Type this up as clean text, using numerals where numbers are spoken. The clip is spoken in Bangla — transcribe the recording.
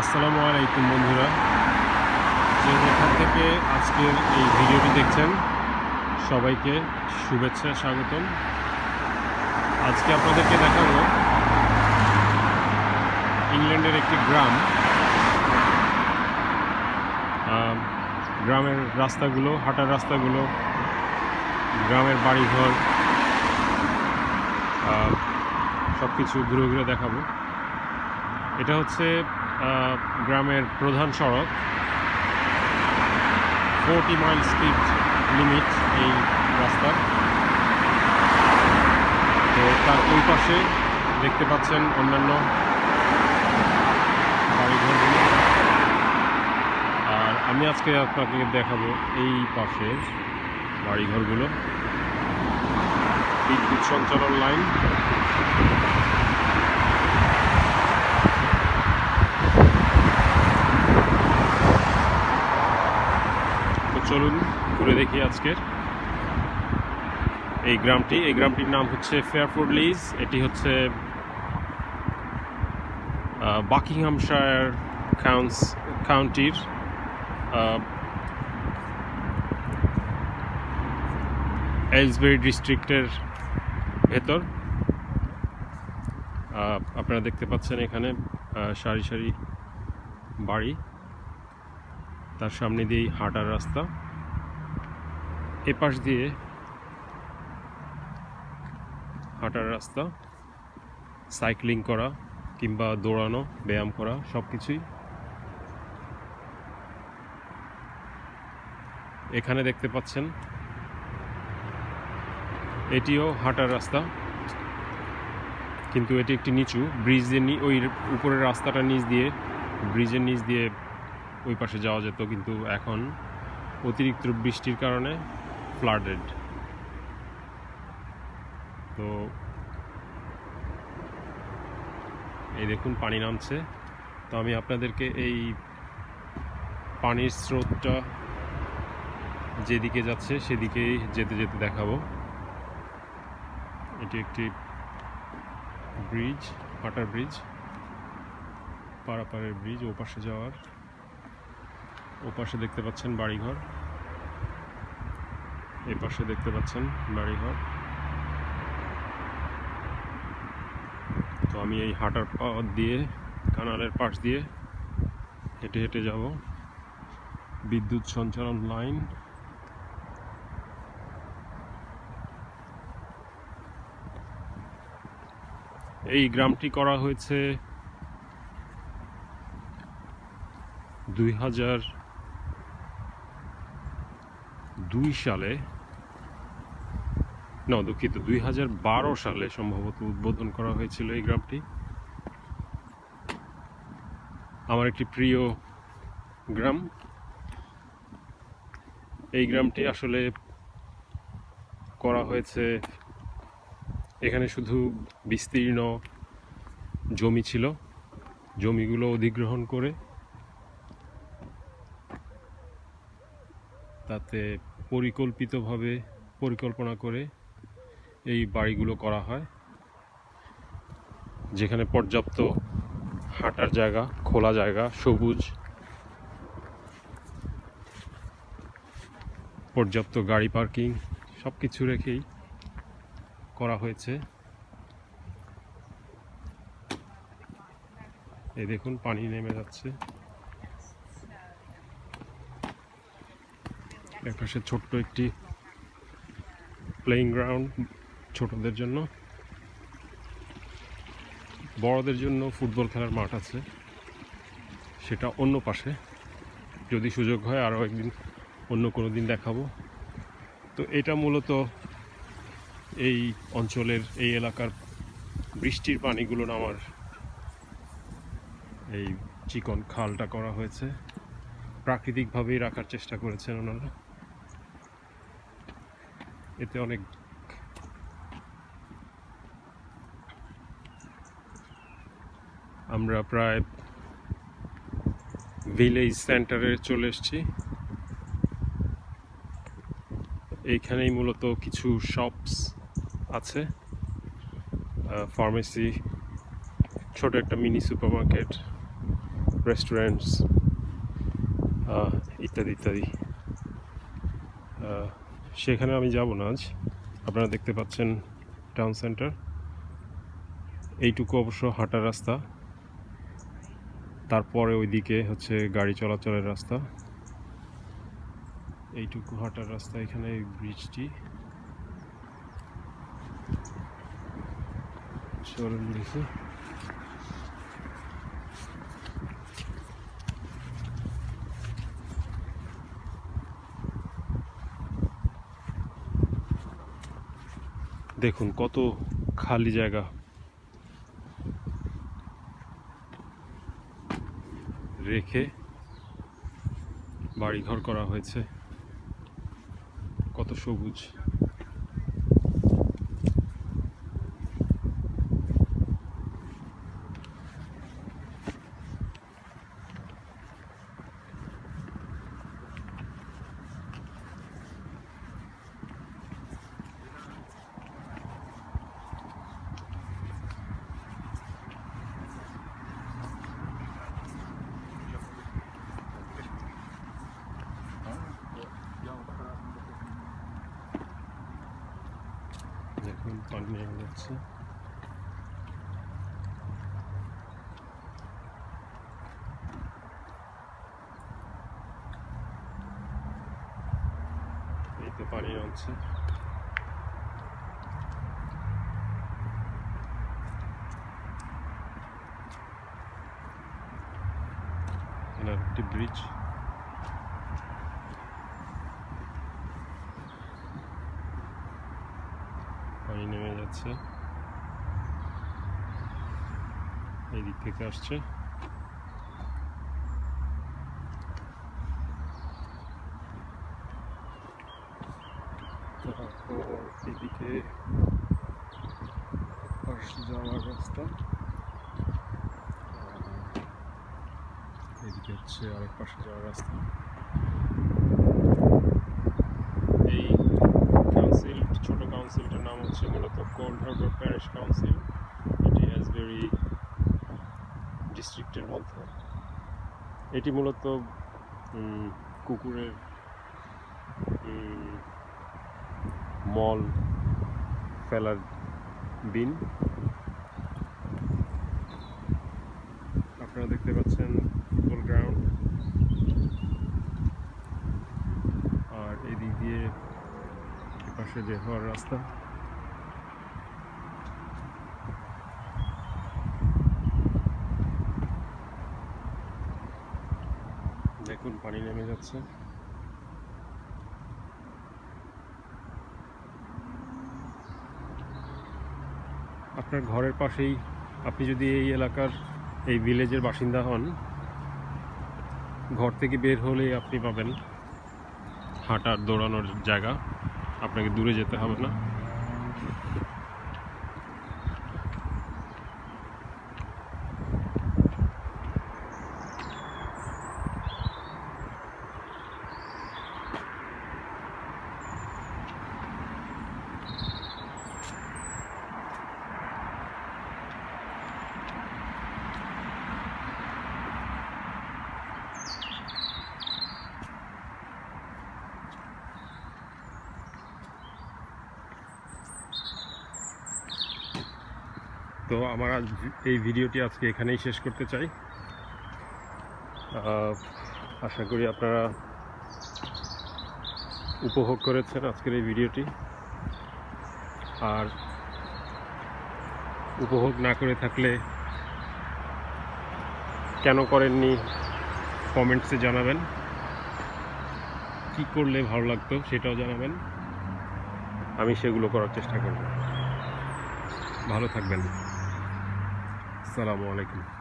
আসসালামু আলাইকুম বন্ধুরা, যে যেখান থেকে আজকের এই ভিডিওটি দেখছেন সবাইকে শুভেচ্ছা, স্বাগতম। আজকে আপনাদেরকে দেখাবো ইংল্যান্ডের একটি গ্রাম। গ্রামের রাস্তাগুলো, হাঁটার রাস্তাগুলো, গ্রামের বাড়িঘর সব কিছু ঘুরে ঘুরে দেখাবো। এটা হচ্ছে গ্রামের প্রধান সড়ক। 40 মাইল স্পিড লিমিট এই রাস্তার। তো তার ওই পাশে দেখতে পাচ্ছেন অন্যান্য বাড়িঘরগুলো। আর আমি আজকে আপনাকে দেখাবো এই পাশে বাড়িঘরগুলো, বিদ্যুৎ সঞ্চালন লাইন। তো চলুন ঘুরে দেখি আজকের এই গ্রামটির নাম হচ্ছে ফেয়ারফোর্ড লিজ। এটি হচ্ছে বাকিংহামশায়ার কাউন্টির এলসবেরি ডিস্ট্রিক্টের ভেতর। আপনারা দেখতে পাচ্ছেন এখানে সারি সারি বাড়ি, তার সামনে দিয়েই হাঁটার রাস্তা। এপাশ দিয়ে হাঁটার রাস্তা, সাইক্লিং করা কিংবা দৌড়ানো, ব্যায়াম করা সব কিছুই এখানে দেখতে পাচ্ছেন। এটিও হাঁটার রাস্তা, কিন্তু এটি একটি নিচু ব্রিজের ওই উপরের রাস্তাটা ব্রিজের নিচ দিয়ে ওই পাশে যাওয়া যেত, কিন্তু এখন অতিরিক্ত বৃষ্টির কারণে ফ্লাডেড। তো এই দেখুন পানি নামছে। তো আমি আপনাদেরকে এই পানির স্রোতটা যেদিকে যাচ্ছে সেদিকেই যেতে যেতে দেখাবো। এটি একটি ব্রিজ, হাঁটার ব্রিজ, পারাপারের ব্রিজ। ওপাশে যাওয়ার, ওপাশে দেখতে পাচ্ছেন বাড়িঘর, এপাশে দেখতে পাচ্ছেন বাড়িঘর। তো আমি এই হাঁটার পথ দিয়ে, কানালের পাশ দিয়ে হেঁটে হেঁটে যাব। বিদ্যুৎ সঞ্চালন লাইন। এই গ্রামটি করা হয়েছে 2002 সালে, 2012 সালে সম্ভবত উদ্বোধন করা হয়েছিল এই গ্রামটি। আমার একটি প্রিয় গ্রাম। এই গ্রামটি আসলে করা হয়েছে, এখানে শুধু বিস্তীর্ণ জমি ছিল, জমিগুলো অধিগ্রহণ করে তাতে পরিকল্পনা করে এই বাড়িগুলো করা হয়, যেখানে পর্যাপ্ত হাঁটার জায়গা, খোলা জায়গা, সবুজ, পর্যাপ্ত গাড়ি পার্কিং সব কিছু রেখেই করা হয়েছে। এই দেখুন পানি নেমে যাচ্ছে। একপাশে ছোট্ট একটি প্লেইং গ্রাউন্ড ছোটদের জন্য, বড়দের জন্য ফুটবল খেলার মাঠ আছে, সেটা অন্য পাশে। যদি সুযোগ হয় আরও একদিন, অন্য কোনো দিন দেখাবো। তো এটা মূলত এই অঞ্চলের, এই এলাকার বৃষ্টির পানিগুলো নামার এই চিকন খালটা করা হয়েছে। প্রাকৃতিকভাবেই রাখার চেষ্টা করেছেন ওনারা। এতে অনেক আমরা প্রায় ভিলেজ সেন্টারে চলে এসেছি। এইখানেই মূলত কিছু শপস আছে, ফার্মেসি, ছোট একটা মিনি সুপারমার্কেট, রেস্টুরেন্টস ইত্যাদি ইত্যাদি। সেখানে আমি যাব না আজ। আপনারা দেখতে পাচ্ছেন টাউন সেন্টার, এইটুকু অবশ্য হাঁটার রাস্তা, তারপরে ওইদিকে হচ্ছে গাড়ি চলাচলের রাস্তা। এইটুকু হাঁটার রাস্তা, এখানে এই ব্রিজটি চলেন দেখি। দেখুন কত খালি জায়গা, রেখে বাড়িঘর করা হয়েছে, কত সবুজ। দেখুন পানি নেমে যাচ্ছে। এই তো পানি নামছে। একটি ব্রিজ, পানি নেমে যাচ্ছে, এই দিক থেকে আসছে। তারপর এদিকে পাশে যাওয়ার রাস্তা, এদিকে হচ্ছে আরেক পাশে যাওয়ার রাস্তা। এই কাউন্সিল, ছোট কাউন্সিলটার নাম হচ্ছে মূলত কোল্ড হারবার প্যারিশ কাউন্সিল। এটি অ্যাসবেরি ডিস্ট্রিক্টের মধ্যে। এটি মূলত কুকুরের মল ফেলার বিন। আপনারা দেখতে পাচ্ছেন ফুটবল গ্রাউন্ড, আর এদিক দিয়ে পাশে বের হওয়ার রাস্তা। দেখুন পানি নেমে যাচ্ছে। আপনার ঘরের পাশেই, আপনি যদি এই এলাকার, এই ভিলেজের বাসিন্দা হন, ঘর থেকে বের হলেই আপনি পাবেন হাঁটার, দৌড়ানোর জায়গা। আপনাকে দূরে যেতে হবে না। তো আমার আজ এই ভিডিওটি আজকে এখানেই শেষ করতে চাই। আশা করি আপনারা উপভোগ করেছেন আজকের এই ভিডিওটি। আর উপভোগ না করে থাকলে কেন করেননি কমেন্টসে জানাবেন, কি করলে ভালো লাগতো সেটাও জানাবেন, আমি সেগুলো করার চেষ্টা করব। ভালো থাকবেন। আসসালামু আলাইকুম।